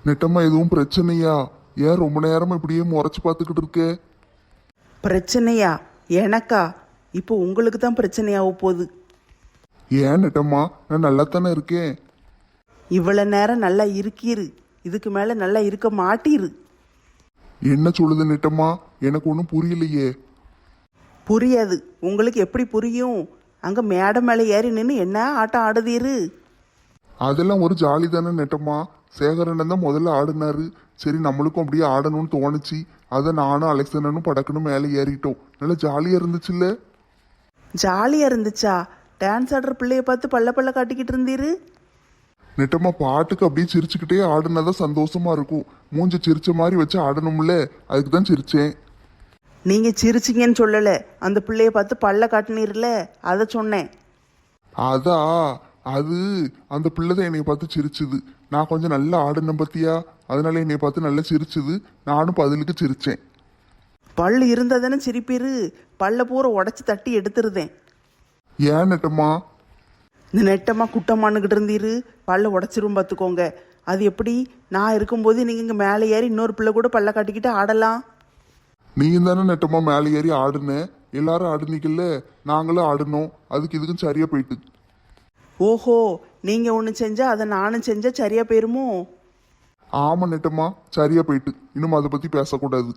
நெட்டம்மா எதுவும் பிரச்சனையா? ஏன் ரொம்ப நேரமா இப்படியே முறைச்சு பார்த்துக்கிட்டு இருக்கே? பிரச்சனையா? எனக்கா? இப்போ உங்களுக்கு தான் பிரச்சனையாக போகுது. ஏன் நெட்டம்மா, நான் நல்லா தானே இருக்கேன். இவ்வளோ நேரம் நல்லா இருக்கீரு, இதுக்கு மேலே நல்லா இருக்க மாட்டீரு. என்ன சொல்லுது நெட்டம்மா? எனக்கு ஒன்றும் புரியலையே. புரியாது. உங்களுக்கு எப்படி புரியும்? அங்கே மேடை மேலே ஏறி நின்று என்ன ஆட்டம் ஆடுதீரு? அதெல்லாம் ஒரு ஜாலி தானே நெட்டம்மா. சேகரன் தான் முதல்ல ஆடினாரு. சரி, நம்மளுக்கும் அப்படியே ஆடணும்னு தோணுச்சு. அதை நானும் அலெக்சாண்டனும் படக்குன்னு மேலே ஏறிட்டோம். நல்லா ஜாலியாக இருந்துச்சுல்ல? ஜாலியாக இருந்துச்சா? டான்ஸ் ஆடுற பிள்ளைய பார்த்து பல்ல பல்ல காட்டிக்கிட்டு இருந்தீரு. நெட்டம்மா, பாட்டுக்கு அப்படியே சிரிச்சுக்கிட்டே ஆடுனாதான் சந்தோஷமா இருக்கும். மூஞ்ச சிரிச்ச மாதிரி வச்சு ஆடணும்ல, அதுக்கு தான் சிரிச்சேன். நீங்கள் சிரிச்சிங்கன்னு சொல்லலை, அந்த பிள்ளைய பார்த்து பல்ல காட்டினீர்ல, அதை சொன்னேன். அதா, அது அந்த பிள்ளை தான் என்னை பார்த்து சிரிச்சுது. நான் கொஞ்சம் நல்லா ஆடினேன் பத்தியா, அதனால என்னை பார்த்து நல்லா சிரிச்சுது. நானும் பதிலுக்கு சிரிச்சேன். பல்லு இருந்தால் தானே சிரிப்பீரு. பல்ல பூரா உடச்சி தட்டி எடுத்துருதேன். ஏன் நெட்டம்மா? இந்த நெட்டமாக குட்டமானுக்கிட்டு இருந்தீரு, பல்ல உடச்சிரும் பார்த்துக்கோங்க. அது எப்படி? நான் இருக்கும்போது நீங்கள் இங்கே மேலே ஏறி இன்னொரு பிள்ளை கூட பல்ல காட்டிக்கிட்டு ஆடலாம். நீயும் தானே நெட்டம்மா மேலே ஏறி ஆடுனேன். எல்லாரும் ஆடுனீங்கல்ல, நாங்களும் ஆடினோம். அதுக்கு இதுக்கும் சரியா போயிட்டு. ஓஹோ, நீங்கள் ஒன்று செஞ்சால் அதை நானும் செஞ்சால் சரியாக போயிருமோ? ஆமா நெட்டம்மா, சரியா போயிட்டு. இன்னும் அதை பத்தி பேசக்கூடாது.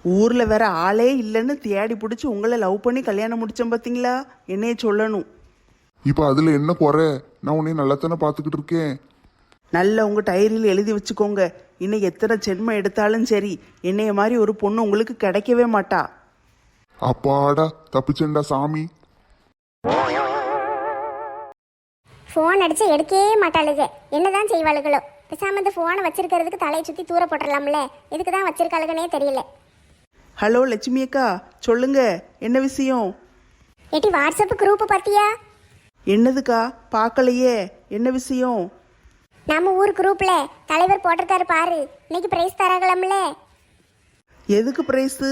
ஊரில் வேற ஆளே இல்லைன்னு தேடி பிடிச்சி உங்களை லவ் பண்ணி கல்யாணம் முடித்தேன் பார்த்தீங்களா? என்னைய சொல்லணும். இப்போ அதுல என்ன குறை? நான் உன்னைய நல்லா தானே பார்த்துக்கிட்டு இருக்கேன். நல்ல உங்கள் டைரியில் எழுதி வச்சுக்கோங்க. இன்னும் எத்தனை ஜென்மம் எடுத்தாலும் சரி, என்னைய மாதிரி ஒரு பொண்ணு உங்களுக்கு கிடைக்கவே மாட்டா. அப்பாடா, தப்பிச்சேன்டா சாமி. ஃபோன் அடிச்சு எடுக்கவே மாட்டாளுக. என்னதான் செய்வாளுகளோ? பேசாம இந்த ஃபோனை வச்சிருக்கிறதுக்கு தலையை சுற்றி தூர போட்டுடலாம்ல. எதுக்கு தான் வச்சிருக்காளுகனே தெரியல. ஹலோ லட்சுமி அக்கா, சொல்லுங்க, என்ன விஷயம்? ஏட்டி, வாட்ஸ்அப் குரூப் பார்த்தியா? என்னதுக்கா? பார்க்கலையே. என்ன விஷயம்? நம்ம ஊர் குரூப்ல தலைவர் போட்டிருக்காரு பாரு, இன்னைக்கு பிரைஸ் தராங்களாம்ல. எதுக்கு பிரைஸு?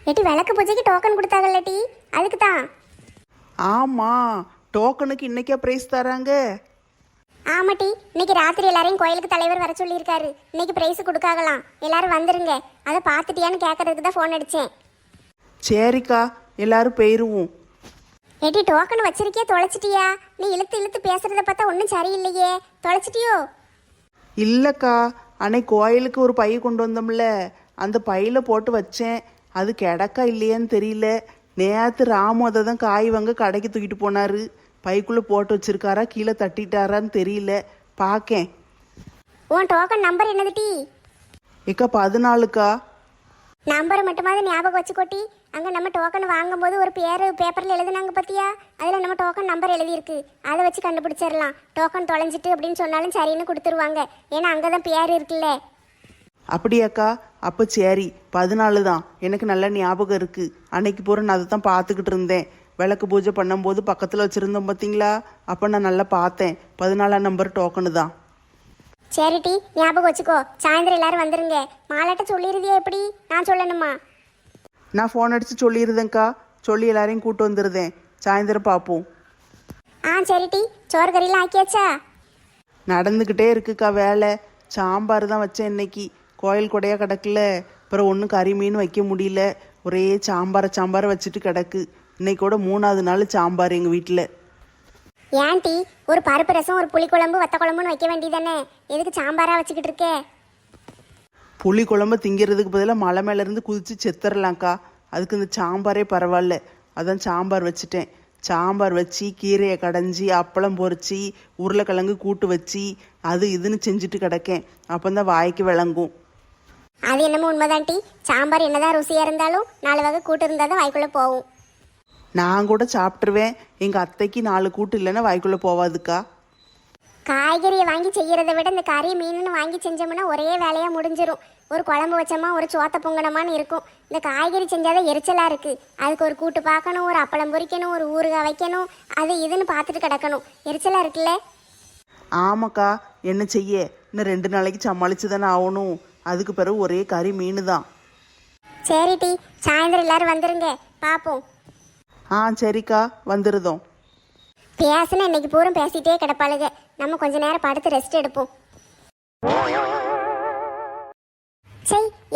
ஏட்டி, விளக்கு பூஜைக்கு டோக்கன் கொடுத்தாங்கல்லட்டி, அதுக்கு தான். ஆமாம், டோக்கனுக்கு இன்னைக்கா பிரைஸ் தராங்க? ஆமாட்டி, இன்னைக்கு ராத்திரி எல்லாரையும் கோயிலுக்கு தலைவர் வர சொல்லியிருக்காரு. இன்னைக்கு பிரைஸ் கொடுக்காகலாம், எல்லாரும் வந்துருங்க. அதை பார்த்துட்டியான்னு கேட்கறதுக்கு தான் ஃபோன் அடித்தேன். சரிக்கா, எல்லாரும் போயிருவோம். ஏட்டி, டோக்கன் வச்சிருக்கியா தொலைச்சிட்டியா? நீ இழுத்து இழுத்து பேசுறத பார்த்தா ஒன்றும் சரியில்லையே. தொலைச்சிட்டியோ? இல்லைக்கா, அன்னைக்கு கோயிலுக்கு ஒரு பை கொண்டு வந்தோம்ல, அந்த பையில் போட்டு வச்சேன். அது கிடக்கா இல்லையான்னு தெரியல. நேற்று ராமு அதை தான் காய் வாங்க கடைக்கு தூக்கிட்டு போனார். பைக்குள்ளே போட்டு வச்சிருக்காரா, கீழே தட்டிட்டாரான்னு தெரியல. பார்க்கேன். உன் டோக்கன் நம்பர் என்னதுட்டி? ஏக்கா 14க்கா. நம்பரை மட்டுமாவது ஞாபகம் வச்சுக்கோட்டி. அங்கே நம்ம டோக்கன் வாங்கும்போது ஒரு பேர் பேப்பரில் எழுதுனாங்க பார்த்தியா? அதில் நம்ம டோக்கன் நம்பர் எழுதியிருக்கு. அதை வச்சு கண்டுபிடிச்சிடலாம். டோக்கன் தொலைஞ்சிட்டு அப்படின்னு சொன்னாலும் சரின்னு கொடுத்துருவாங்க. ஏன்னா அங்கே தான் பேர் இருக்குல்ல. அப்படியாக்கா? அப்போ சரி, 14 தான். எனக்கு நல்ல ஞாபகம் இருக்குது. அன்னைக்கு பூரா நான் அதை தான் பார்த்துக்கிட்டு இருந்தேன். விளக்கு பூஜை பண்ணும்போது பக்கத்தில் வச்சுருந்தோம் பார்த்தீங்களா? அப்போ நான் நல்லா பார்த்தேன். 14ஆம் நம்பர் டோக்கனு தான். சரிட்டி, ஞாபகம் வச்சுக்கோ. சாயந்தரம் எல்லாரும் வந்துருங்க. மாலாட்ட சொல்லிடுதியா? எப்படி நான் சொல்லணுமா? நான் ஃபோன் அடித்து சொல்லிடுதேங்க்கா. சொல்லி எல்லாரையும் கூட்டு வந்துடுதேன். சாயந்தரம் பார்ப்போம். சரிட்டி, சோறு கறியெல்லாம் ஆக்கியாச்சா? நடந்துக்கிட்டே இருக்குக்கா வேலை. சாம்பார் தான் வச்சேன் இன்னைக்கு. கோயில் கொடையாக கிடக்குல, அப்புறம் ஒன்றும் கறி மீன் வைக்க முடியல. ஒரே சாம்பாரை வச்சுட்டு கிடக்கு. இன்னைக்கூட 3வது நாள் சாம்பார் எங்கள் வீட்டில். ஏன்டி, ஒரு பருப்பு ரசம், ஒரு புளிக்குழம்பு, வத்த குழம்புன்னு வைக்க வேண்டியதானே? எதுக்கு சாம்பாராக வச்சுக்கிட்டு இருக்கே? புளி குழம்பு திங்கிறதுக்கு பதிலாக மலை மேலேருந்து குதித்து செத்துறலாம்க்கா. அதுக்கு இந்த சாம்பாரே பரவாயில்ல. அதான் சாம்பார் வச்சுட்டேன். சாம்பார் வச்சு கீரையை கடைஞ்சி அப்பளம் பொரிச்சு உருளைக்கிழங்கு கூட்டு வச்சு அது இதுன்னு செஞ்சுட்டு கிடக்கேன். அப்போ தான் வாய்க்கு விளங்கும். அது என்னமோ உண்மைதான்டி. சாம்பார் என்னதான் ருசியாக இருந்தாலும் 4 வகை கூட்டு இருந்தால் தான் வாய்க்குள்ளே போகும். நான் கூட சாப்பிட்ருவேன். எங்கள் அத்தைக்கு 4 கூட்டு இல்லைன்னா வாய்க்குள்ளே போவாதுக்கா. காய்கறியை வாங்கி செய்கிறத விட இந்த கறி மீனுன்னு வாங்கி செஞ்சோம்னா ஒரே வேலையாக முடிஞ்சிடும். ஒரு குழம்பு வச்சோமா, ஒரு சோத்தை பொங்கணுமான்னு இருக்கும். இந்த காய்கறி செஞ்சாதான் எரிச்சலாக இருக்குது. அதுக்கு ஒரு கூட்டு பார்க்கணும், ஒரு அப்பளம் பொரிக்கணும், ஒரு ஊறுகாய் வைக்கணும், அது இதுன்னு பார்த்துட்டு கிடக்கணும். எரிச்சலாக இருக்குல்ல? ஆமாக்கா, என்ன செய்ய? இன்னும் 2 நாளைக்கு சமாளித்து தானே ஆகணும். அதுக்கு பிறகு ஒரே கறி மீன் தான். சரிட்டி, சாயந்தரம் எல்லாரும் வந்துருங்க, பார்ப்போம். சரிக்கா, வந்துருதோம். பேசுனா இன்னைக்கு பூரம் பேசிட்டே கிடப்பாளுங்க. நம்ம கொஞ்ச நேரம் படுத்து ரெஸ்ட் எடுப்போம்.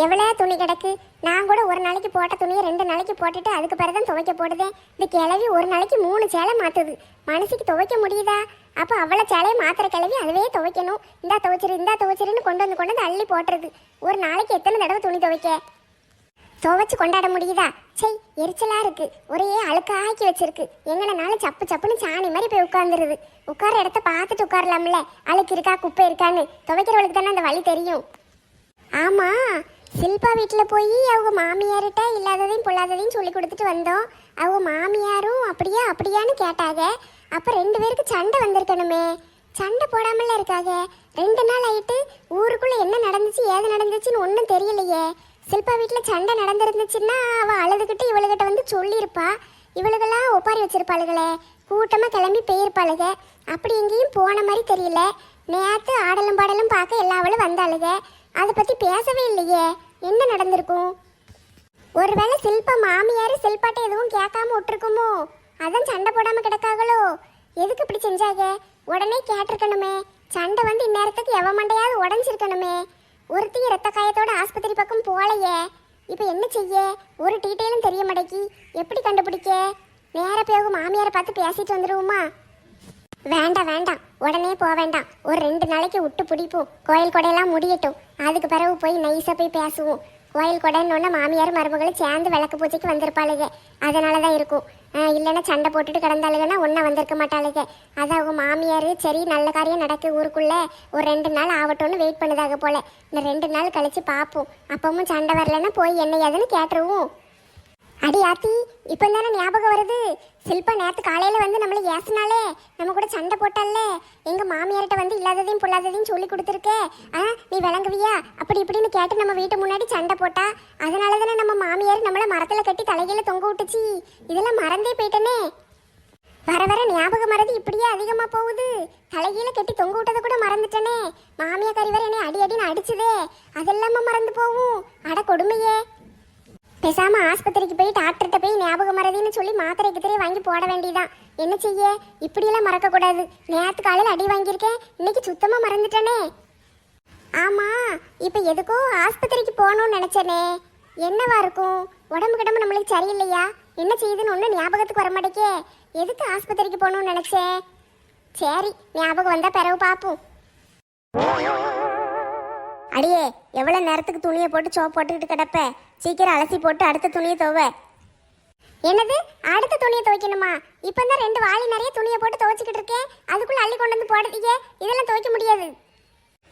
எவ்வளோ துணி கிடக்கு. நான் கூட ஒரு நாளைக்கு போட்ட துணியை 2 நாளைக்கு போட்டுட்டு அதுக்கு பிறகு தான் துவைக்க போடுதேன். இந்த கிளவி ஒரு நாளைக்கு 3 சேலை மாத்துது. மனசுக்கு துவைக்க முடியுதா? அப்போ அவ்வளோ சேலையை மாத்திர கிளவி அதுவே துவைக்கணும். இந்தா துவைச்சிருன்னு கொண்டு வந்து அள்ளி போட்டுறது. ஒரு நாளைக்கு எத்தனை தடவை துணி துவைச்சு கொண்டாட முடியுதா? சை, எரிச்சலா இருக்கு. ஒரே அழுக்காக்கி வச்சிருக்கு. எங்கனாலும் சப்புன்னு சாணி மாதிரி போய் உட்காந்துருது. உட்கார இடத்த பார்த்துட்டு உட்காரலாம்ல. அழுக்கு இருக்கா குப்பை இருக்கான்னு துவைக்கிறவளுக்கு தானே அந்த வழி தெரியும். ஆமா, சில்பா வீட்டில் போய் அவங்க மாமியார்கிட்ட இல்லாததையும் பொல்லாததையும் சொல்லி கொடுத்துட்டு வந்தோம். அவங்க மாமியாரும் அப்படியான்னு கேட்டாங்க. அப்போ 2 பேருக்கு சண்டை வந்திருக்கணுமே. சண்டை போடாமல இருக்காங்க. 2 நாள் ஆயிட்டு ஊருக்குள்ள என்ன நடந்துச்சு ஏது நடந்துச்சுன்னு ஒன்றும் தெரியலையே. சில்பா வீட்டில் சண்டை நடந்துருந்துச்சுன்னா அவள் அழுதுகிட்டு இவளுகிட்ட வந்து சொல்லியிருப்பா. இவளுகெல்லாம் ஒப்பாரி வச்சிருப்பாளுகளே. கூட்டமாக கிளம்பி போயிருப்பாளுக. அப்படி எங்கேயும் போன மாதிரி தெரியல. நேற்று ஆடலும் பாடலும் பார்க்க எல்லாவளும் வந்தாளுக. அதை பற்றி பேசவே இல்லையே. என்ன நடந்திருக்கும்? ஒருவேளை சில்பா மாமியார் சில்பாட்டை எதுவும் கேட்காம விட்டுருக்குமோ? அதான் சண்டை போடாமல் கிடக்காங்களோ? எதுக்கு இப்படி செஞ்சாங்க? உடனே கேட்டிருக்கணுமே. சண்டை வந்து இந்நேரத்துக்கு எவ மண்டையாவது உடஞ்சிருக்கணுமே. ஒருத்தையும் ரத்த காயத்தோட ஆஸ்பத்திரி பக்கம் போகலையே. இப்போ என்ன செய்ய? ஒரு டீட்டெயிலும் தெரிய மாட்டேக்கி. எப்படி கண்டுபிடிக்க? நேர போக மாமியாரை பார்த்து பேசிட்டு வந்துடுவோமா? வேண்டாம், உடனே போக வேண்டாம். ஒரு 2 நாளைக்கு விட்டு பிடிப்போம். கோயில் கொடையெல்லாம் முடியட்டும். அதுக்கு பிறகு போய் நைஸாக போய் பேசுவோம். கோயில் கொடைன்னு மாமியார் மருமகளும் சேர்ந்து விளக்கு பூஜைக்கு வந்திருப்பாளுங்க. அதனால தான் இருக்கும். இல்லைன்னா சண்டை போட்டுட்டு கிடந்தாளுங்கன்னா ஒன்றா வந்திருக்க மாட்டாளுங்க. அது அவங்க மாமியார் சரி நல்ல காரியம் நடக்கு ஊருக்குள்ளே ஒரு 2 நாள் ஆகட்டும்னு வெயிட் பண்ணுதாக போல. இந்த 2 நாள் கழிச்சு பார்ப்போம். அப்பவும் சண்டை வரலன்னா போய் என்ன ஏதுன்னு கேட்டுருவோம். அடி ஆத்தி, இப்போ தானே ஞாபகம் வருது. சில்பா நேற்று காலையில் வந்து நம்மளை ஏசினாலே, நம்ம கூட சண்டை போட்டாலே. எங்கள் மாமியார்கிட்ட வந்து இல்லாததையும் பொல்லாததையும் சொல்லி கொடுத்துருக்கே. நீ விளங்குவியா அப்படி இப்படின்னு கேட்டு நம்ம வீட்டு முன்னாடி சண்டை போட்டா. அதனால தானே நம்ம மாமியார் நம்மளை மரத்தில் கட்டி தலைகீழ தொங்க விட்டுச்சு. இதெல்லாம் மறந்தே போயிட்டனே. வர ஞாபகம் மறதி இப்படியே அதிகமாக போகுது. தலைகீழ கட்டி தொங்க விட்டதை கூட மறந்துட்டனே. மாமியார் கறி வர என்னை அடின்னு அடிச்சுதே. அதெல்லாம மறந்து போகும். அட கொடுமையே. பேசாம ஆஸ்பத்திரிக்கு போய் டாக்டர்கிட்ட போய் ஞாபகம் மறதின்னு சொல்லி மாத்திரை வாங்கி போட வேண்டியதான். என்ன செய்ய? இப்படியெல்லாம் மறக்கக்கூடாது. நேற்று காலையில் அடி வாங்கியிருக்கேன். இன்னைக்கு சுத்தமாக மறந்துட்டனே. ஆமா, இப்போ எதுக்கோ ஆஸ்பத்திரிக்கு போகணும்னு நினைச்சனே. என்னவா இருக்கும்? உடம்பு கிடம்பு நம்மளுக்கு சரியில்லையா? என்ன செய்யுதுன்னு ஒன்றும் ஞாபகத்துக்கு வர மாட்டேக்கே. எதுக்கு ஆஸ்பத்திரிக்கு போகணும்னு நினைச்சேன்? சரி, ஞாபகம் வந்தா பிறகு பார்ப்போம். அடியே, எவ்வளோ நேரத்துக்கு துணியை போட்டு சோப்பு போட்டுக்கிட்டு கிடப்ப? சீக்கிரம் அலசி போட்டு அடுத்த துணியை துவை. என்னது? அடுத்த துணியை துவைக்கணுமா? இப்போ தான் 2 வாளி நிறைய துணியை போட்டு துவைச்சிக்கிட்டு இருக்கேன். அதுக்குள்ளே அள்ளி கொண்டு வந்து போடுறீங்க. இதெல்லாம் துவைக்க முடியாது.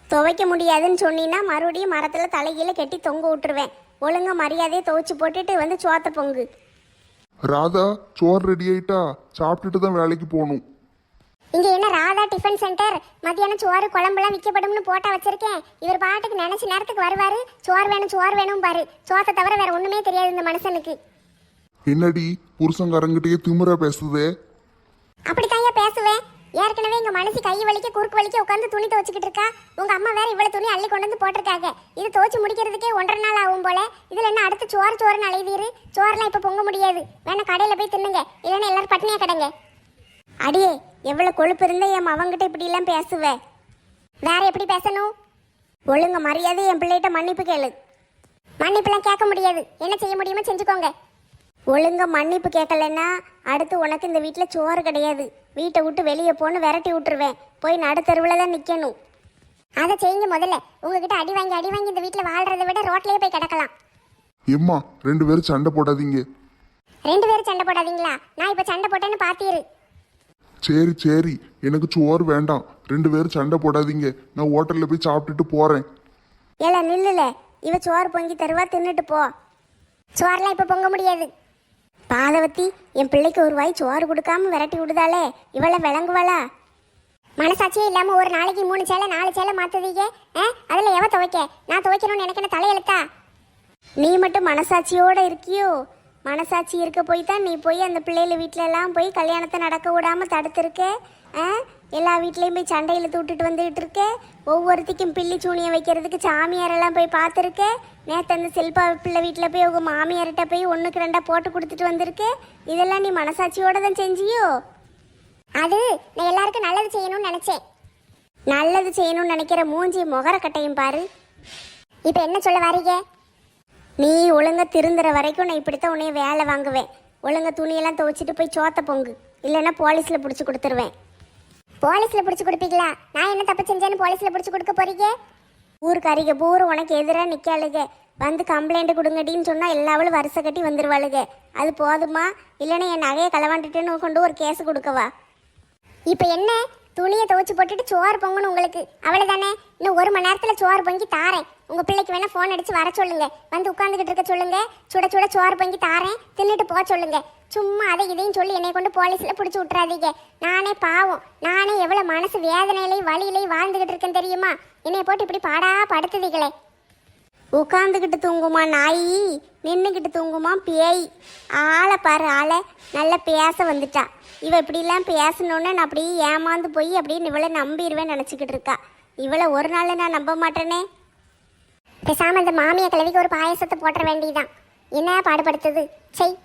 துவைக்க முடியாதுன்னு சொன்னீங்கன்னா மறுபடியும் மரத்தில் தலைகீழ கட்டி தொங்க விட்டுருவேன். ஒழுங்கா மரியாதையை துவைச்சு போட்டுட்டு வந்து சோத்த பொங்கு. ராதா, சோறு ரெடி ஆயிட்டா? சாப்பிட்டுட்டு தான் வேலைக்கு போகணும். இங்க என்ன ராதா டிஃபன் சென்டர்? மத்தியானம் சோறு குழம்புலாம் விற்கப்படும்னு போட்டா வச்சிருக்கேன். இவர் பாட்டுக்கு நினைச்ச நேரத்துக்கு வருவாரு. சோறு வேணும் பாரு. சோத்தை தவிர வேற ஒண்ணுமே தெரியாது இந்த மனுஷனுக்கு. என்னடி புருஷங்காரங்கிட்டே திமிரா பேசுதே? அப்படித்தாயா பேசுவேன். ஏற்கனவே எங்க மனசு கை வலிக்க குறுக்கு வலிக்க உட்காந்து துணி துவச்சிக்கிட்டு இருக்கா. உங்க அம்மா வேற இவ்வளவு துணி அள்ளி கொண்டு வந்து போட்டிருக்காங்க. இது துவச்சு முடிக்கிறதுக்கே 1.5 நாள் ஆகும் போல. இதுல என்ன அடுத்து சோறுன்னு அலைவீரு? சோறுலாம் இப்ப பொங்க முடியாது. வேணா கடையில போய் தின்னுங்க. இல்லைன்னா எல்லாரும் பட்டினியா கிடங்க. அடியே, எவ்வளவு கொழுப்பு இருந்தா என் அவங்கிட்ட இப்படி எல்லாம் பேசுவ? வேற எப்படி பேசணும்? ஒழுங்க மரியாதை என் பிள்ளைகிட்ட மன்னிப்பு கேளு. மன்னிப்புலாம் கேட்க முடியாது. என்ன செய்ய முடியுமோ செஞ்சுக்கோங்க. ஒழுங்க மன்னிப்பு கேட்கலன்னா அடுத்து உனக்கு இந்த வீட்டில் சோறு கிடையாது. வீட்டை விட்டு வெளியே போன்னு விரட்டி விட்டுருவேன். போய் நடுத்தருவில் தான் நிற்கணும். அதை செய்யுங்க முதல்ல. உங்ககிட்ட அடி வாங்கி இந்த வீட்டில் வாழ்றதை விட ரோட்லேயே போய் கிடக்கலாம். எம்மா, 2 பேரும் சண்டை போடாதீங்க. 2 பேரும் சண்டை போடாதீங்களா? நான் இப்போ சண்டை போட்டேன்னு பார்த்தீரு. சரி, எனக்கு சோறு வேண்டாம். 2 பேரும் சண்டை போடாதீங்க. நான் ஹோட்டலில் போய் சாப்பிட்டுட்டு போறேன். ஏல நில்லுல. இவ சோறு பொங்கி தருவா, தின்னுட்டு போ. சோறுலாம் இப்போ பொங்க முடியாது. பாதவத்தி, என் பிள்ளைக்கு ஒரு வாய் சோறு கொடுக்காம விரட்டி விடுதாலே. இவளை விளங்குவாளா? மனசாட்சியே இல்லாம ஒரு நாளைக்கு 3 சேலை 4 சேலை மாத்துதீங்க. அதில் எவ துவைக்க? நான் துவைக்கணும்னு எனக்கு என்ன தலையெழுத்தா? நீ மட்டும் மனசாட்சியோட இருக்கியோ? மனசாட்சி இருக்க போய் தான் நீ போய் அந்த பிள்ளைகள வீட்டில எல்லாம் போய் கல்யாணத்தை நடக்க விடாம தடுத்துருக்க. எல்லா வீட்லேயும் போய் சண்டையில் தூட்டுட்டு வந்துகிட்டு இருக்க. ஒவ்வொருத்திக்கும் பில்லி சூனியை வைக்கிறதுக்கு சாமியாரெல்லாம் போய் பார்த்துருக்க. நேற்று அந்த செல்பா பிள்ளை வீட்டில் போய் உங்கள் மாமியார்கிட்ட போய் 1க்கு 2 போட்டு கொடுத்துட்டு வந்திருக்க. இதெல்லாம் நீ மனசாட்சியோட தான் செஞ்சியோ? அது நான் எல்லாருக்கும் நல்லது செய்யணும்னு நினச்சேன். நல்லது செய்யணும்னு நினைக்கிற மூஞ்சி முகர கட்டையும் பாரு. இப்போ என்ன சொல்ல வாரீங்க? நீ ஒழுங்கா திருந்துற வரைக்கும் நான் இப்படித்தான் உன்னைய வேலை வாங்குவேன். ஒழுங்கா துணியெல்லாம் துவைச்சிட்டு போய் சோத்த பொங்கு, இல்லைன்னா போலீஸில் பிடிச்சி கொடுத்துருவேன். போலீஸில் பிடிச்சி கொடுப்பீங்களா? நான் என்ன தப்பு செஞ்சேன்னு போலீஸில் பிடிச்சி கொடுக்க போறீங்க? ஊருக்காரிக பூரா உனக்கு எதிராக நிற்காளுக. வந்து கம்ப்ளைண்ட் கொடுங்கடின்னு சொன்னால் எல்லாவளும் வருஷ கட்டி வந்துடுவாளுக. அது போதுமா? இல்லைன்னா என் நகையை களவாண்டுட்டுன்னு கொண்டு ஒரு கேஸ் கொடுக்கவா? இப்போ என்ன, துணியை துவைச்சு போட்டுட்டு சோறு பொங்கணும் உங்களுக்கு, அவ்வளோதானே? இன்னும் 1 மணி நேரத்தில் சோறு பொங்கி தாரேன். உங்கள் பிள்ளைக்கு வேணால் ஃபோன் அடித்து வர சொல்லுங்க, வந்து உட்காந்துக்கிட்டு இருக்க சொல்லுங்க. சுட சுட சோறு பொங்கி தாரேன், தின்னுட்டு போக சொல்லுங்க. சும்மா அதை இதையும் சொல்லி என்னை கொண்டு போலீஸில் பிடிச்சி விட்றாதீங்க. நானே பாவம், நானே எவ்வளோ மனசு வேதனையிலையும் வலியிலையும் வாழ்ந்துக்கிட்டு இருக்கேன் தெரியுமா? என்னை போட்டு இப்படி பாடா படுத்துதீங்களே. உட்காந்துக்கிட்டு தூங்குமா நாயி, நின்றுக்கிட்டு தூங்குமா பேய். ஆளை பாரு ஆளை, நல்லா பேச வந்துட்டா. இவ இப்படிலாம் பேசணுன்னு நான் அப்படியே ஏமாந்து போய் அப்படின்னு இவளை நம்பிடுவேன் நினச்சிக்கிட்டு இருக்கா. இவளை ஒரு நாள் நான் நம்ப மாட்டேனே. பேசாமல் அந்த மாமியை கிழவிக்கு ஒரு பாயசத்தை போட்டுற வேண்டியதான். என்ன பாடுபடுத்துது செய்.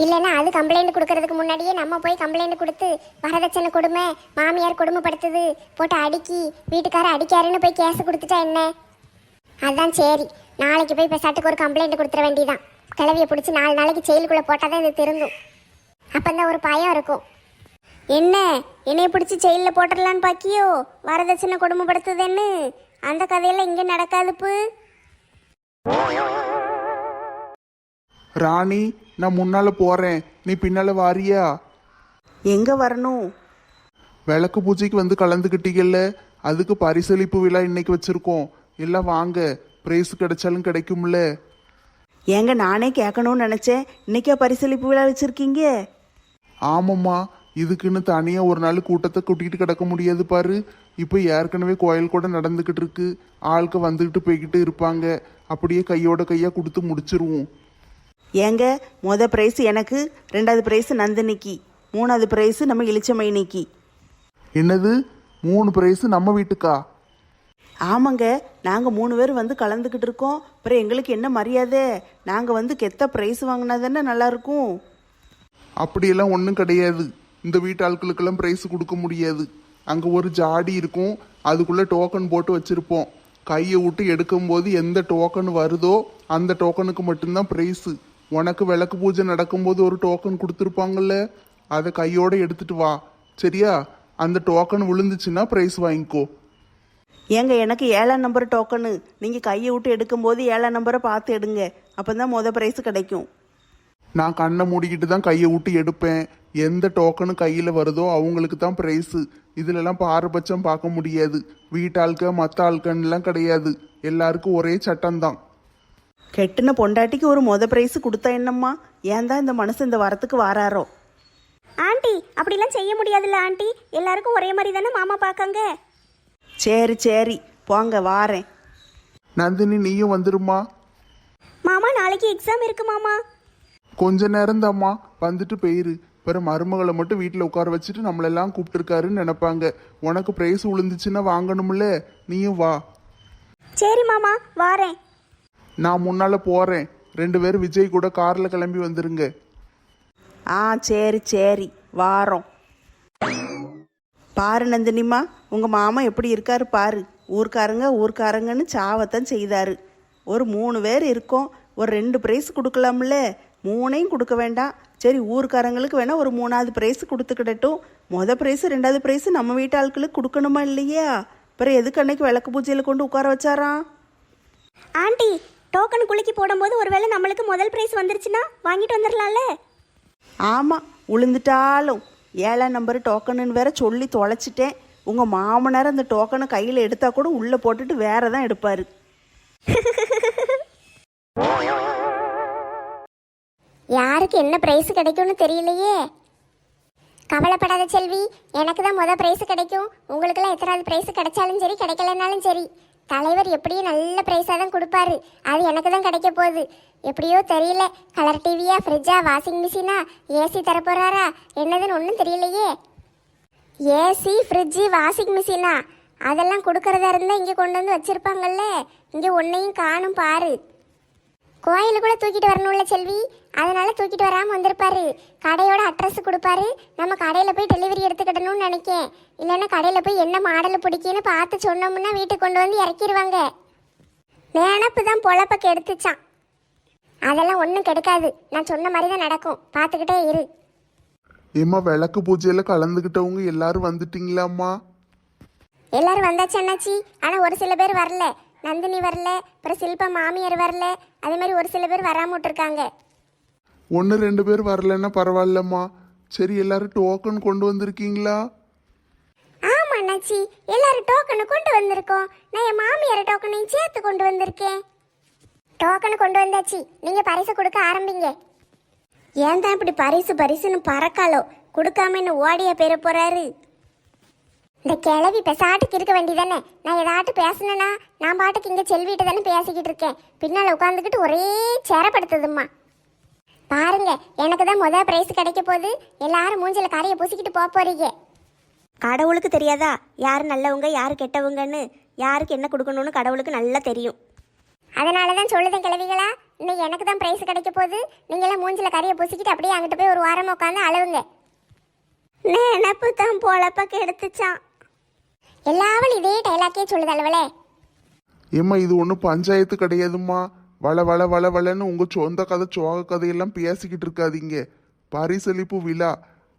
இல்லைன்னா அது கம்ப்ளைண்ட் கொடுக்கறதுக்கு முன்னாடியே நம்ம போய் கம்ப்ளைண்ட் கொடுத்து வரதட்சணை கொடுமை, மாமியார் கொடுமைப்படுத்துது போட்டு அடிக்கி வீட்டுக்காரர் அடிக்காருன்னு போய் கேஸ் கொடுத்துட்டா என்ன? அதான் சரி, நாளைக்கு போய் பெசாட்டுக்கு ஒரு கம்ப்ளைண்ட் கொடுத்துட வேண்டியதான். கிளவியை பிடிச்சி 4 நாளைக்கு ஜெயிலுக்குள்ளே போட்டால் தான் இது திருந்தும். அப்போதான் ஒரு பயம் இருக்கும். என்ன, என்னைய பிடிச்சி ஜெயிலில் போட்டுடலான்னு பாக்கியோ? வரதட்சணை கொடுமைப்படுத்துதுன்னு அந்த கதையெல்லாம் இங்கே நடக்காதுப்பு. ராணி, நான் முன்னால போறேன், நீ பின்னால வாரியா? எங்கே வரணும்? விளக்கு பூஜைக்கு வந்து கலந்துக்கிட்டீங்கல்ல, அதுக்கு பரிசளிப்பு விழா இன்னைக்கு வச்சிருக்கோம். எல்லாம் வாங்க, பிரைஸ் கிடைச்சாலும் கிடைக்கும்ல. ஏங்க, நானே கேட்கணும்னு நினச்சேன். இன்னைக்கே பரிசளிப்பு விழா வச்சுருக்கீங்க? ஆமாம்மா, இதுக்குன்னு தனியாக ஒரு நாள் கூட்டத்தை கூட்டிகிட்டு கிடக்க முடியாது பாரு. இப்போ ஏற்கனவே கோயில் கூட நடந்துக்கிட்டு இருக்கு, ஆளுக்கு வந்துக்கிட்டு போய்கிட்டு இருப்பாங்க. அப்படியே கையோட கையாக கொடுத்து முடிச்சிருவோம். ஏங்க, ப்ரைஸ் எனக்கு, 2வது ப்ரைஸ் நந்தினிக்கு, 3வது ப்ரைஸ் நம்ம இளிச்சமைனிக்கு. என்னது, 3 பிரைஸ் நம்ம வீட்டுக்கா? ஆமாங்க, நாங்கள் 3 பேர் வந்து கலந்துக்கிட்டு இருக்கோம். அப்புறம் எங்களுக்கு என்ன மரியாதை? நாங்கள் வந்து கெத்த ப்ரைஸ் வாங்கினா தானே நல்லாயிருக்கும். அப்படியெல்லாம் ஒன்றும் கிடையாது. இந்த வீட்டு ஆட்களுக்கெல்லாம் பிரைஸ் கொடுக்க முடியாது. அங்கே ஒரு ஜாடி இருக்கும், அதுக்குள்ளே டோக்கன் போட்டு வச்சுருப்போம். கையை விட்டு எடுக்கும்போது எந்த டோக்கன் வருதோ அந்த டோக்கனுக்கு மட்டும்தான் ப்ரைஸு. உனக்கு விளக்கு பூஜை நடக்கும்போது ஒரு டோக்கன் கொடுத்துருப்பாங்கல்ல, அதை கையோடு எடுத்துட்டு வா, சரியா? அந்த டோக்கன் விழுந்துச்சுன்னா ப்ரைஸ் வாங்கிக்கோ. ஏங்க, எனக்கு 7ஆம் நம்பர் டோக்கனு. நீங்கள் கையை விட்டு எடுக்கும்போது 7ஆம் நம்பரை பார்த்து எடுங்க, அப்போ தான் ப்ரைஸ் கிடைக்கும். நான் கண்ணை மூடிக்கிட்டு தான் கையை விட்டு எடுப்பேன். எந்த டோக்கனு கையில் வருதோ அவங்களுக்கு தான் ப்ரைஸு. இதுலலாம் பாரபட்சம் பார்க்க முடியாது. வீட்டாளுக்க மற்ற ஆளுக்கன்னுலாம் கிடையாது, எல்லாருக்கும் ஒரே சட்டம்தான். கெட்டின பொண்டாட்டிக்கு ஒரு ப்ரைஸ் கொடுத்தா என்னம்மா? ஏன் தான் இந்த மனுஷன் இந்த வரத்துக்கு வாராரோ? ஆண்டி, அப்படிலாம் செய்ய முடியாதுல்ல ஆண்டி. எல்லாருக்கும் ஒரே மாதிரி தானே மாமா பார்க்காங்க. சரி சரி, போங்க, வாரேன். நந்தினி, நீயும் வந்துருமா? மாமா, நாளைக்கு எக்ஸாம் இருக்கு மாமா. கொஞ்ச நேரம் தாம்மா, வந்துட்டு போயிரு. பிறகு மருமகளை மட்டும் வீட்டில் உட்கார வச்சுட்டு நம்மளெல்லாம் கூப்பிட்டுருக்காருன்னு நினைப்பாங்க. உனக்கு ப்ரைஸ் விழுந்துச்சுன்னா வாங்கணும்ல, நீயும் வா. சரி மாமா, வாரேன். நான் முன்னால் போகிறேன், 2 பேரும் விஜய் கூட காரில் கிளம்பி வந்துருங்க. ஆ சரி சரி, வாரோம். பாரு நந்தினிம்மா, உங்கள் மாமா எப்படி இருக்காரு பாரு. ஊர்க்காரங்கன்னு சாவத்தான் செய்தாரு. ஒரு 3 பேர் இருக்கோம், ஒரு 2 ப்ரைஸ் கொடுக்கலாம்ல? 3ஐயும் கொடுக்க வேண்டாம். சரி, ஊர்க்காரங்களுக்கு வேணால் ஒரு 3வது ப்ரைஸ் கொடுத்துக்கிடட்டும். ப்ரைஸ் 2வது ப்ரைஸ் நம்ம வீட்டு ஆட்களுக்கு கொடுக்கணுமா இல்லையா? அப்புறம் எதுக்கு அன்னைக்கு விளக்கு பூஜையில் கொண்டு உட்கார வச்சாராம்? ஆண்டி, டோக்கன் குலுக்கி போடும்போது ஒருவேளை நம்மளுக்கு முதல் ப்ரைஸ் வந்துருச்சுன்னா வாங்கிட்டு வந்துடலாம்ல? ஆமாம், உளுந்துட்டாலும் 7ஆம் நம்பர் டோக்கனுன்னு வேற சொல்லி தொலைச்சிட்டேன். உங்கள் மாமனார் அந்த டோக்கனை கையில் எடுத்தால் கூட உள்ளே போட்டுட்டு வேற தான் எடுப்பார். யாருக்கு என்ன பிரைஸ் கிடைக்கும்னு தெரியலையே. கவலைப்படாத செல்வி, எனக்கு தான் ப்ரைஸ் கிடைக்கும். உங்களுக்கெல்லாம் எத்தனாவது ப்ரைஸ் கிடைச்சாலும் சரி, கிடைக்கலனாலும் சரி, தலைவர் எப்படியும் நல்ல ப்ரைஸாக தான் கொடுப்பாரு. அது எனக்கு தான் கிடைக்க போகுது. எப்படியோ தெரியல, கலர் டிவியா, ஃப்ரிட்ஜா, வாஷிங் மிஷினா, ஏசி தரப்போறாரா, என்னதுன்னு ஒன்றும் தெரியலையே. ஏசி, ஃப்ரிட்ஜு, வாஷிங் மிஷினா அதெல்லாம் கொடுக்கறதா இருந்தால் இங்கே கொண்டு வந்து வச்சுருப்பாங்கல்ல. இங்கே ஒன்றையும் காணும் பாரு. கோயிலுக்குள்ளே தூக்கிட்டு வரணும்ல செல்வி, அதனால தூக்கிட்டு வராமல் வந்திருப்பாரு. கடையோட அட்ரஸ் கொடுப்பாரு, நம்ம கடையில் போய் டெலிவரி எடுத்துக்கிடணும்னு நினைக்கேன். இல்லைன்னா கடையில் போய் என்ன மாடல் பிடிக்குன்னு பார்த்து சொன்னோம்னா வீட்டுக்கு கொண்டு வந்து இறக்கிடுவாங்க. நினப்பு தான் பொழப்ப கெடுத்துச்சான். அதெல்லாம் ஒன்றும் கெடுக்காது. நான் சொன்ன மாதிரி தான் நடக்கும். பார்த்துக்கிட்டே இரு. ஏம்மா விளக்கு பூஜையில கலந்துக்கிட்டவங்க எல்லாரும் வந்துட்டீங்களாம்மா? எல்லாரும் வந்தாச்சு அண்ணாச்சி. ஆனால் ஒரு சில பேர் வரல. நந்தினி வரல, அப்புறம் சில்பா மாமியார் வரல. அதே மாதிரி ஒரு சில பேர் வராம விட்டுருக்காங்க. 1-2 பேர் வரலன்னா பரவாயில்லம்மா. சரி, எல்லாரும் டோக்கன் கொண்டு வந்திருக்கீங்களா? ஆமா அண்ணாச்சி, எல்லாரும் டோக்கனு கொண்டு வந்திருக்கோம். நான் என் மாமியார் டோக்கனையும் சேர்த்து கொண்டு வந்திருக்கேன். டோக்கனு கொண்டு வந்தாச்சு. நீங்க பரிசு கொடுக்க ஆரம்பிங்க. ஏன் தான் இப்படி பரிசுன்னு பறக்காலோ, கொடுக்காம என்ன ஓடிய பெற போறாரு. இந்த கிளவி பெசாட்டுக்கு இருக்க வேண்டியதானே. நான் ஏதாட்டு பேசணுன்னா நான் பாட்டுக்கு இங்கே செல்விட்டு தானே பேசிக்கிட்டு இருக்கேன். பின்னால் உட்காந்துக்கிட்டு ஒரே சேரப்படுத்துதும்மா. பாருங்க, எனக்கு தான் முதல் பிரைஸ் கிடைக்க போகுது. எல்லாரும் மூஞ்சில காரையை பூசிக்கிட்டு போக போறீங்க. கடவுளுக்கு தெரியாதா யார் நல்லவங்க யார் கெட்டவங்கன்னு? யாருக்கு என்ன கொடுக்கணும்னு கடவுளுக்கு நல்லா தெரியும். அதனால தான் சொல்லுதேன் கிழவிகளா, இன்னைக்கு எனக்கு தான் பிரைஸ் கிடைக்க போகுது. நீங்களாம் மூஞ்சில கறியை பூசிக்கிட்டு அப்படியே அங்கிட்டு போய் ஒரு வாரம் உட்காந்து அழுவுங்க. நினப்பு தான் பொழப்ப கெடுத்துச்சான். எல்லாவளும் இதே டைலாக்கே சொல்லுது அளவலே. ஏம்மா இது ஒன்றும் பஞ்சாயத்து கிடையாதும்மா. வளன்னு உங்க சொந்த கதை சோக கதையெல்லாம் பேசிக்கிட்டு இருக்காதீங்க. பரிசளிப்பு விழா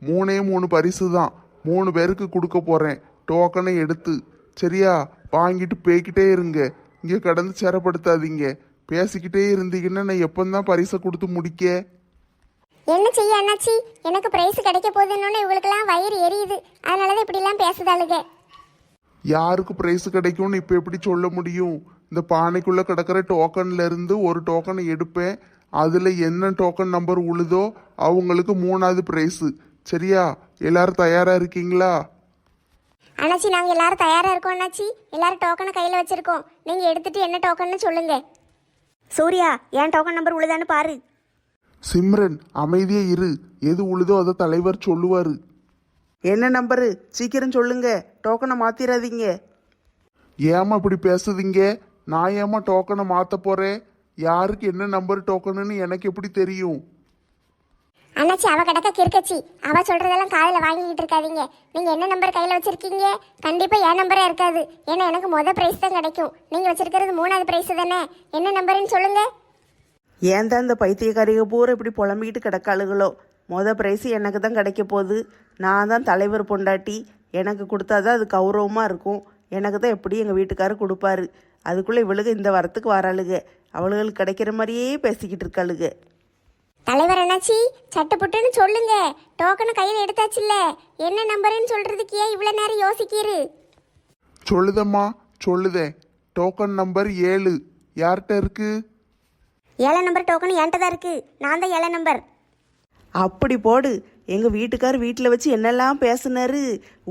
3 பரிசு தான். 3 பேருக்கு கொடுக்க போறேன். டோக்கனை எடுத்து சரியா வாங்கிட்டு போய்கிட்டே இருங்க. இங்கே கடந்து சிரப்படுத்தாதீங்க. பேசிக்கிட்டே இருந்தீங்கன்னா நான் எப்பந்தான் பரிசை கொடுத்து முடிக்க? என்ன செய்ய அண்ணாச்சி, எனக்கு பிரைஸ் கிடைக்க போகுதுன்னு இவங்களுக்கெல்லாம் வயிறு எரியுது. அதனாலதான் இப்படி எல்லாம் பேசுதாளுங்க. யாருக்கு பிரைஸ் கிடைக்கும்னு இப்போ எப்படி சொல்ல முடியும்? இந்த பானைக்குள்ள கிடக்கிற டோக்கன்ல இருந்து ஒரு டோக்கனை எடுப்பேன். அதுல என்ன டோக்கன் நம்பர் உழுதோ அவங்களுக்கு 3வது பிரைஸ். சரியா? எல்லாரும் தயாரா இருக்கீங்களா? அண்ணாச்சி, நாங்க எல்லாரும் தயாரா இருக்கோம் அண்ணாச்சி. எல்லாரும் டோக்கனை கையில வச்சிருக்கோம். நீங்க எடுத்துட்டு என்ன டோக்கன்னு சொல்லுங்க. சூர்யா, என் டோக்கன் நம்பர் உள்ளதான்னு பாரு. சிம்ரன் அமைதியா இரு. எது உழுதோ அதை தலைவர் சொல்லுவாரு. என்ன நம்பரு? சீக்கிரம் சொல்லுங்க, டோக்கனை மாத்திராதீங்க. ஏமா இப்படி பேசுதீங்க? நான் ஏமா டோக்கனை மாத்த போறேன்? யாருக்கு என்ன நம்பர் டோக்கனுன்னு எனக்கு எப்படி தெரியும்? அண்ணாச்சி, அவ கிடக்க கிறுக்கச்சி. அவ சொல்றதெல்லாம் காதுல வாங்கிக்கிட்டு இருக்காதீங்க. நீங்க என்ன நம்பர் கையில வச்சிருக்கீங்க? கண்டிப்பா என் நம்பரே இருக்காது. ஏன்னா எனக்கு முதல் பிரைஸ் தான் கிடைக்கும். நீங்க வச்சிருக்கிறது 3வது பிரைஸ் தானே. என்ன நம்பருன்னு சொல்லுங்க. ஏன் தான் இந்த பைத்தியக்காரிக பூரா இப்படி புலம்பிக்கிட்டு கிடக்காளுகளோ. பிரைஸ் எனக்கு தான் கிடைக்க போகுது. நான் தான் தலைவர் பொண்டாட்டி. எனக்கு கொடுத்தாதான் அது கௌரவமாக இருக்கும். எனக்கு தான் எப்படி எங்கள் வீட்டுக்காரர் கொடுப்பாரு. அதுக்குள்ளே இவளுக இந்த வரத்துக்கு வராளுக. அவளுகளுக்கு கிடைக்கிற மாதிரியே பேசிக்கிட்டு இருக்காளுக. தலைவர் அண்ணாச்சி, சட்டு புட்டுன்னு சொல்லுங்க. டோக்கனை கையில எடுத்தாச்சுல்ல. என்ன நம்பருன்னு சொல்றதுக்கு ஏன் இவ்வளவு நேரம் யோசிக்கிறீரு? சொல்லுதம்மா, சொல்லுதேன். டோக்கன் நம்பர் 7 யார்கிட்ட இருக்கு? 7 நம்பர் டோக்கன் என்கிட்ட தான் இருக்கு. நான் தான் 7 நம்பர். அப்படி போடு. எங்கள் வீட்டுக்கார் வீட்டில் வச்சு என்னெல்லாம் பேசுனாரு.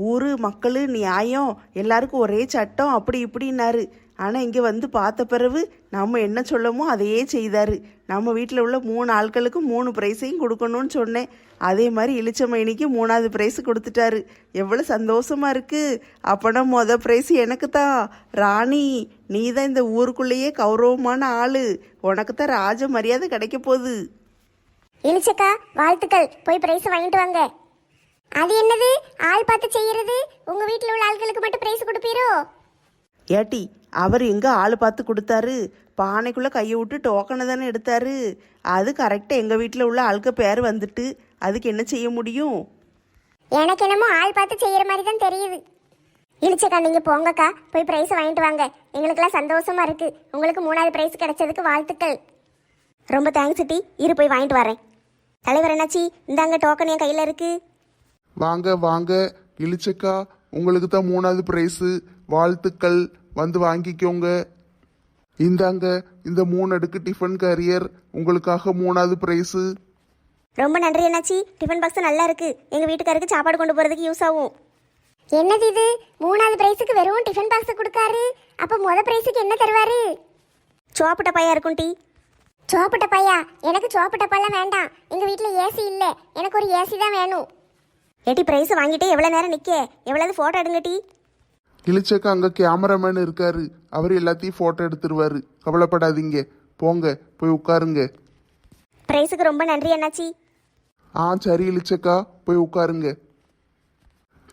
ஊர் மக்கள் நியாயம் எல்லாருக்கும் ஒரே சட்டம் அப்படி இப்படின்னாரு. ஆனால் இங்கே வந்து பார்த்த பிறகு நம்ம என்ன சொல்லமோ அதையே செய்தார். நம்ம வீட்டில் உள்ள 3 ஆட்களுக்கு 3 பிரைஸையும் கொடுக்கணும்னு சொன்னேன். அதே மாதிரி இளிச்சமைனிக்கு 3வது பிரைஸ் கொடுத்துட்டாரு. எவ்வளோ சந்தோஷமா இருக்கு. அப்போனா பிரைஸ் எனக்கு தான். ராணி, நீ தான் இந்த ஊருக்குள்ளேயே கௌரவமான ஆளு. உனக்கு தான் ராஜ மரியாதை கிடைக்க போகுது. இளிச்சக்கா, வாழ்த்துக்கள். போய் பிரைஸ் வாங்கிட்டு வாங்க. அது என்னது ஆள் பார்த்து செய்யறது? உங்க வீட்டில் உள்ள ஆட்களுக்கு மட்டும் பிரைஸ் கொடுப்பீரோ? ஏட்டி, அவர் எங்கே ஆள் பார்த்து கொடுத்தாரு? பானைக்குள்ளே கையை விட்டு டோக்கனை தானே எடுத்தாரு. அது கரெக்டாக எங்கள் வீட்டில் உள்ள ஆளுக்கு பேர் வந்துட்டு அதுக்கு என்ன செய்ய முடியும்? எனக்கு என்னமோ ஆள் பார்த்து செய்யற மாதிரி தான் தெரியுது. இளிச்சக்கா, நீங்க போங்கக்கா, போய் பிரைஸ் வாங்கிட்டு வாங்க. எங்களுக்கெல்லாம் சந்தோஷமா இருக்கு. உங்களுக்கு 3வது பிரைஸ் கிடைச்சதுக்கு வாழ்த்துக்கள். ரொம்ப தேங்க்ஸ் டி. இரு போய் வாங்கிட்டு வரேன். தலைவர் என்னாச்சி, இந்தாங்க டோக்கன் என் கையில் இருக்கு. வாங்க வாங்க இளிச்சக்கா, உங்களுக்கு தான் 3வது பிரைஸு. வாழ்த்துக்கள். வந்து வாங்கிக்கோங்க. இந்தாங்க இந்த 3 அடுக்கு டிஃபன் கேரியர் உங்களுக்காக 3வது பிரைஸு. ரொம்ப நன்றி என்னாச்சி. டிஃபன் பாக்ஸ் நல்லா இருக்கு. எங்கள் வீட்டுக்காருக்கு சாப்பாடு கொண்டு போகிறதுக்கு யூஸ் ஆகும். என்னது இது? 3வது பிரைஸுக்கு வெறும் டிஃபன் பாக்ஸ் கொடுக்காரு. அப்ப முதல் பிரைஸுக்கு என்ன தருவாரு? சோப்பு டப்பாயா இருக்கும் டி. சோப்பு டப்பாயா? எனக்கு சோப்பு டப்பாலாம் வேண்டாம். எங்க வீட்ல ஏசி இல்ல. எனக்கு ஒரு ஏசி தான் வேணும். ஏட்டி, பிரைஸ் வாங்கிட்டு எவ்வளோ நேரம் நிற்க? எவ்வளவு ஃபோட்டோ எடுங்க டி. இளிச்சக்கா, அங்கே கேமராமேன் இருக்காரு. அவர் எல்லாத்தையும் ஃபோட்டோ எடுத்துருவாரு. கவலைப்படாதீங்க. போங்க போய் உட்காருங்க. பிரைஸுக்கு ரொம்ப நன்றி என்னாச்சி. சரி இளிச்சக்கா, போய் உட்காருங்க.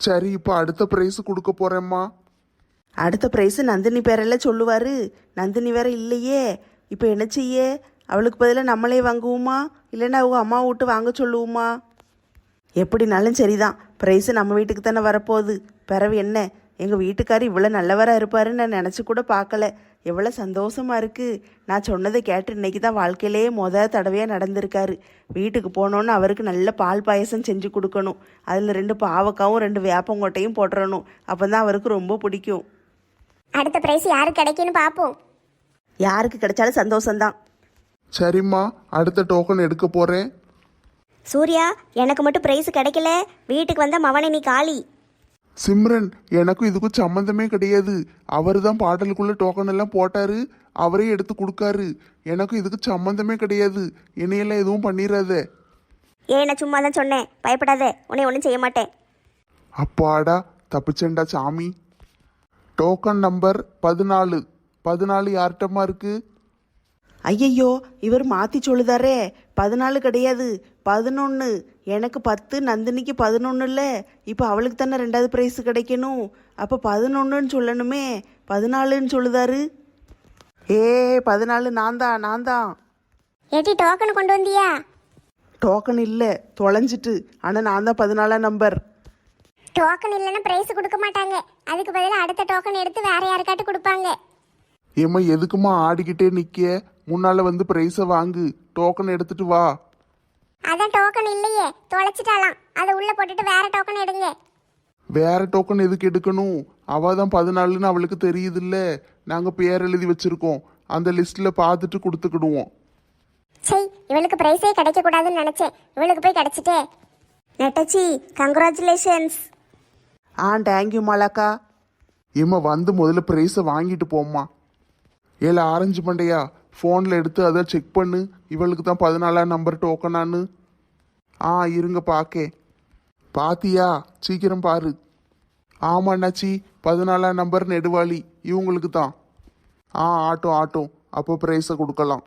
சரி, இப்போ அடுத்த பிரைஸ் கொடுக்க போறேம்மா. அடுத்த பிரைஸ் நந்தினி பேரெல்லாம் சொல்லுவார். நந்தினி வேற இல்லையே. இப்போ என்ன செய்ய? அவளுக்கு பதிலாக நம்மளே வாங்குவோமா இல்லைன்னா அவங்க அம்மா விட்டு வாங்க சொல்லுவோமா? எப்படினாலும் சரிதான், ப்ரைஸு நம்ம வீட்டுக்கு தானே வரப்போகுது. பிறவு என்ன, எங்கள் வீட்டுக்காரர் இவ்வளோ நல்லவராக இருப்பாருன்னு நான் நினச்சி கூட பார்க்கல. எவ்வளோ சந்தோஷமாக இருக்குது. நான் சொன்னதை கேட்டு இன்றைக்கி தான் வாழ்க்கையிலேயே தடவையாக நடந்திருக்காரு. வீட்டுக்கு போனோன்னு அவருக்கு நல்ல பால் பாயசம் செஞ்சு கொடுக்கணும். அதில் 2 பாவக்காவும் 2 வேப்பங்கொட்டையும் போட்டுறணும். அப்போ தான் அவருக்கு ரொம்ப பிடிக்கும். அடுத்த பிரைஸ் யாருக்கு கிடைக்குன்னு பார்ப்போம். யாருக்கு கிடைச்சாலும் சந்தோஷம்தான். சரிம்மா, அடுத்த டோக்கன் எடுக்க போகிறேன். சூர்யா, எனக்கு மட்டும் ப்ரைஸ் கிடைக்கல. வீட்டுக்கு வந்த மவனை நீ காலி. சிம்ரன், எனக்கும் இதுக்கும் சம்மந்தமே கிடையாது. அவர் தான் பாடலுக்குள்ள டோக்கன் எல்லாம் போட்டாரு, அவரே எடுத்து கொடுக்காரு. எனக்கும் இதுக்கு சம்மந்தமே கிடையாது. என்னையெல்லாம் எதுவும் பண்ணிடாத. நான் சும்மா தான் சொன்னேன், பயப்படாத, உன்னை ஒன்றும் செய்ய மாட்டேன். அப்பாடா, தப்பிச்சேன்டா சாமி. Token number 14. 14 யார்கிட்டமா இருக்கு? ஐயையோ, இவர் மாற்றி சொல்லுதாரே. 14 கிடையாது, 11. எனக்கு 10, நந்தினிக்கு 11 இல்லை. இப்போ அவளுக்கு தானே 2வது ப்ரைஸ் கிடைக்கணும். அப்போ 11ன்னு சொல்லணுமே, 14ன்னு சொல்லுதாரு. 14 நான் தான். ஏட்டி டோக்கன் கொண்டு வந்தியா? டோக்கன் இல்லை, தொலைஞ்சிட்டு. ஆனால் நான் தான் 14ஆம் நம்பர். டோக்கன் இல்லைன்னா பிரைஸ் கொடுக்க மாட்டாங்க. அதுக்கு பதிலாக அடுத்த டோக்கன் எடுத்து வேற யாருக்காட்டு கொடுப்பாங்க. ஏம்மா, எதுக்குமா ஆடிக்கிட்டே நிக்க? முன்னால வந்து பிரைஸை வாங்கு, டோக்கன் எடுத்துட்டு வா. அதான் டோக்கன் இல்லையே, தொலைச்சிட்டாலாம். அதை உள்ள போட்டுட்டு வேற டோக்கன் எடுங்க. வேற டோக்கன் எதுக்கு எடுக்கணும்? அவ தான் 14ன்னு அவளுக்கு தெரியுதுல்ல. நாங்க பேர் எழுதி வச்சிருக்கோம், அந்த லிஸ்ட்ல பார்த்துட்டு கொடுத்துக்கிடுவோம். சரி, இவளுக்கு பிரைஸே கிடைக்க கூடாதுன்னு நினைச்சேன். இவளுக்கு போய் கிடைச்சிட்டே. நெட்டச்சி, கங்க்ராச்சுலேஷன்ஸ். தேங்க்யூ மாலாக்கா. ஏம்மா, வந்து முதல்ல பிரைஸை வாங்கிட்டு போம்மா. ஏல ஆரஞ்சு மண்டையா, ஃபோனில் எடுத்து அதை செக் பண்ணு. இவளுக்கு தான் 14ஆம் நம்பர் டோக்கனான்னு. இருங்க பாக்கே. பாத்தியா? சீக்கிரம் பாரு. ஆமா அண்ணாச்சி, 14ஆம் நம்பர் நெடுவாளி இவங்களுக்கு தான். ஆட்டோ அப்போ ப்ரைஸை கொடுக்கலாம்.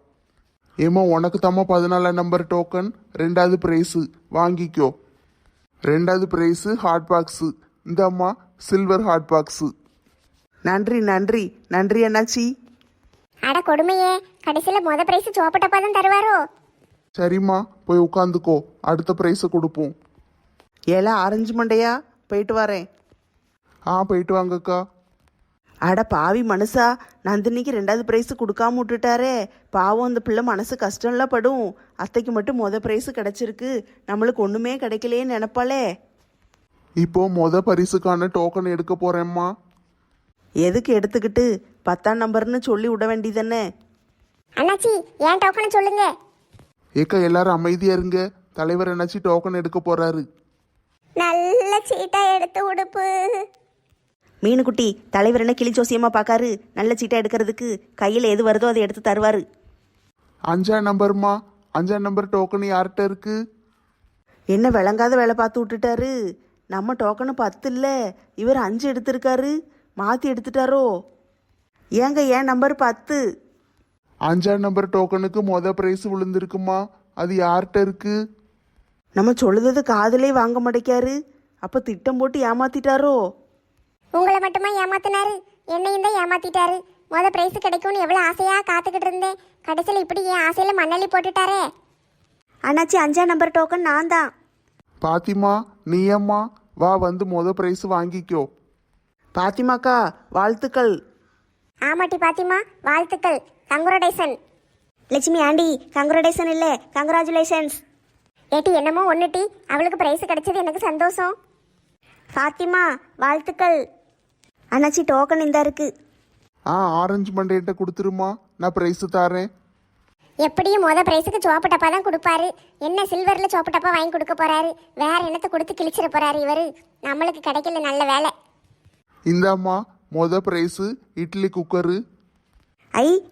ஏம்மா, உனக்கு தாம்மா 14ஆம் நம்பர் டோக்கன். 2வது ப்ரைஸு வாங்கிக்கோ. 2வது ப்ரைஸு ஹாட் பாக்ஸு. இந்தம்மா சில்வர் ஹாட் பாக்ஸு. நன்றி நன்றி நன்றி அண்ணாச்சி. அட கொடுமையே, கடைசியில் மொத பிரைஸ் சோப்பட்டப்பா தான் தருவாரோ? சரிம்மா, போய் உட்காந்துக்கோ, அடுத்த ப்ரைஸை கொடுப்போம். ஆரஞ்சு மண்டையா, போயிட்டு வரேன். போயிட்டு வாங்கக்கா. அட பாவி மனுஷா, நந்தினிக்கு 2வது ப்ரைஸ் கொடுக்காம விட்டுட்டாரே. பாவம், அந்த பிள்ளை மனசு கஷ்டம்லாம் படும். அத்தைக்கு மட்டும் ப்ரைஸ் கிடைச்சிருக்கு, நம்மளுக்கு ஒன்றுமே கிடைக்கலையேன்னு நினைப்பாளே. இப்போ பரிசுக்கான டோக்கன் எடுக்க போறேம்மா. எதுக்கு எடுத்துக்கிட்டு 10ஆம் நம்பர்னு சொல்லி விட வேண்டியதானே. அண்ணாச்சி, ஏன் டோக்கனை சொல்லுங்க. ஏக்கா, எல்லாரும் அமைதியா இருங்க. தலைவர் என்னாச்சு டோக்கன் எடுக்க போறாரு. நல்ல சீட்டா எடுத்து உடுப்பு. மீனுக்குட்டி, தலைவர் என்ன கிளி ஜோசியமா பார்க்காரு? நல்ல சீட்டா எடுக்கிறதுக்கு கையில் எது வருதோ அதை எடுத்து தருவாரு. 5ஆம் நம்பர்மா. 5ஆம் நம்பர் டோக்கன் யார்கிட்ட இருக்கு? என்ன விளங்காத வேலை பார்த்து விட்டுட்டாரு. நம்ம டோக்கனு 10 இல்லை, இவர் 5 எடுத்திருக்காரு. மாற்றி எடுத்துட்டாரோ? ஏன் நம்பர் 10? 5ஆம் நம்பர் டோக்கனுக்கு ப்ரைஸ் விழுந்திருக்குமா, அது யார்கிட்ட இருக்கு? நம்ம சொல்லுறது காதலே வாங்க மாட்டேக்காரு. அப்போ திட்டம் போட்டு ஏமாத்திட்டாரோ? உங்களை மட்டுமா ஏமாத்தினாரு? என்னையும் தான் ஏமாத்திட்டாரு. மொத பிரைஸ் கிடைக்கும்னு எவ்வளோ ஆசையா காத்துக்கிட்டு இருந்தேன். கடைசியில் இப்படி என் ஆசையில மண்ணள்ளி போட்டுட்டாரே. அண்ணாச்சி, 5ஆம் நம்பர் டோக்கன் நான் தான். பாத்திமா, நீயம்மா வா, வந்து ப்ரைஸ் வாங்கிக்கோ. பாத்திமாக்கா, வாழ்த்துக்கள். ஆமாட்டி பாத்திமா, வாழ்த்துக்கள். கங்க்ராடேஷன். லட்சுமி ஆண்டி, கங்க்ராடேஷன் இல்லை, கங்க்ராச்சுலேஷன்ஸ். ஏட்டி என்னமோ ஒன்றுட்டி, அவளுக்கு பிரைஸ் கிடைச்சது எனக்கு சந்தோஷம். ஃபாத்திமா, வாழ்த்துக்கள். அண்ணாச்சி, டோக்கன் இந்த இருக்கு. ஆரஞ்சு மண்டையிட்ட கொடுத்துருமா, நான் ப்ரைஸ் தாரேன். எப்படியும் மொத பிரைஸுக்கு சோப்பு டப்பா தான் கொடுப்பாரு. என்ன சில்வரில் சோப்பு டப்பா வாங்கி கொடுக்க போறாரு? வேற என்னத்தை கொடுத்து கிழிச்சிட போறாரு இவரு? நம்மளுக்கு கிடைக்கல, நல்ல வேலை. இந்தாம்மா ப்ரைஸு இட்லி குக்கரு.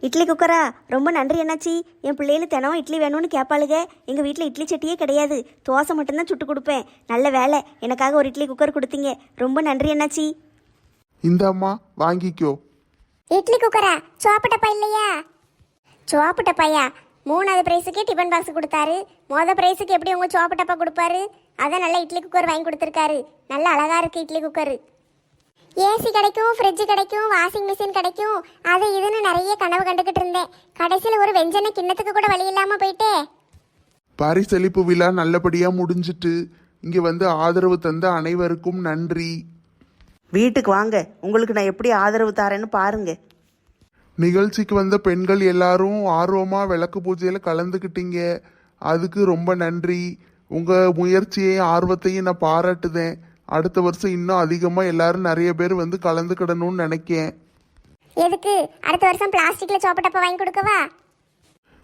இட்லி குக்கரா? ரொம்ப நன்றி அண்ணாச்சி. என் பிள்ளைகள் தினம் இட்லி வேணும்னு கேட்பாளுங்க. எங்கள் வீட்டில் இட்லி சட்டியே கிடையாது, தோசை மட்டும்தான் சுட்டு கொடுப்பேன். நல்ல வேலை, எனக்காக ஒரு இட்லி குக்கர் கொடுத்தீங்க. ரொம்ப நன்றி அண்ணாச்சி. இந்தாம்மா வாங்கிக்கோ. இட்லி குக்கரா? சோப்பு டப்பா இல்லையா? சோப்பு டப்பாயா? 3வது பிரைஸுக்கே டிஃபன் பாக்ஸ் கொடுத்தாரு. மொத பிரைஸுக்கு எப்படி உங்க சோப்பு டப்பா கொடுப்பாரு? அதான் நல்ல இட்லி குக்கர் வாங்கி கொடுத்துருக்காரு. நல்ல அழகா இருக்கு இட்லி குக்கர். ஏசி கிடைக்கும், ஃப்ரிட்ஜ் கிடைக்கும், வாஷிங் மிஷின் கிடைக்கும், அது இதுன்னு நிறைய கனவு கண்டுக்கிட்டு இருந்தேன். கடைசியில் ஒரு வெஞ்சனை கிண்ணத்துக்கு கூட வழி இல்லாமல் போயிட்டே. பரிசளிப்பு விழா நல்லபடியா முடிஞ்சிட்டு இங்க வந்து ஆதரவு தந்த அனைவருக்கும் நன்றி. வீட்டுக்கு வாங்க, உங்களுக்கு நான் எப்படி ஆதரவு தரேன்னு பாருங்க. நிகழ்ச்சிக்கு வந்த பெண்கள் எல்லாரும் ஆர்வமா விளக்கு பூஜையில கலந்துக்கிட்டீங்க. அதுக்கு ரொம்ப நன்றி. உங்க முயற்சியையும் ஆர்வத்தையும் நான் பாராட்டுதேன். அடுத்த வருஷம் இன்னும் அதிகமா எல்லாரும் நிறைய பேர் வந்து கலந்துக்கிடணும்னு நினைக்கேன். எதுக்கு? அடுத்த வருஷம் பிளாஸ்டிக்ல சோப்பு வாங்கி கொடுக்கவா?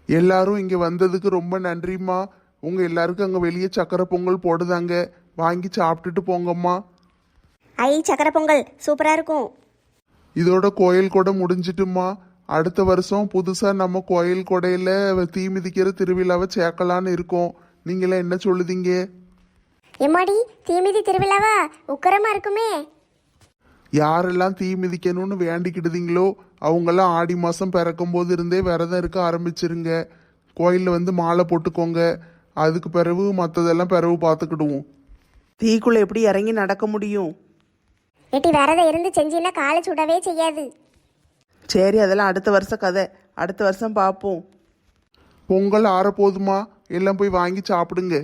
எல்லாரும் இங்க வந்ததுக்கு ரொம்ப நன்றிம்மா. உங்க எல்லாருக்கும் அங்க வெளியே சக்கரை பொங்கல் போடுதாங்க, வாங்கி சாப்பிட்டுட்டு போங்கம்மா. ஐ சக்கரை பொங்கல் சூப்பராக இருக்கும். இதோட கோயில் கொடை முடிஞ்சிட்டுமா. அடுத்த வருஷம் புதுசா நம்ம கோயில் கொடையில தீ மிதிக்கிற திருவிழாவை சேர்க்கலான்னு இருக்கோம். நீங்களாம் என்ன சொல்லுதீங்க? எம்மாடி, தீமிதி திருவிழாவா? உக்கரமா இருக்குமே. யாரெல்லாம் தீ மிதிக்கணும்னு வேண்டிக்கிடுதீங்களோ அவங்கெல்லாம் ஆடி மாதம் பிறக்கும் போது இருந்தே விரதம் இருக்க ஆரம்பிச்சிருங்க. கோயிலில் வந்து மாலை போட்டுக்கோங்க. அதுக்கு பிறகு மற்றதெல்லாம் பிறகு பார்த்துக்கிடுவோம். தீக்குள்ள எப்படி இறங்கி நடக்க முடியும்? எட்டி விரதம் இருந்து செஞ்சின்னா காலை சுடவே செய்யாது. சரி, அதெல்லாம் அடுத்த வருஷம் கதை. அடுத்த வருஷம் பார்ப்போம். பொங்கல் ஆறப்போதுமா, எல்லாம் போய் வாங்கி சாப்பிடுங்க.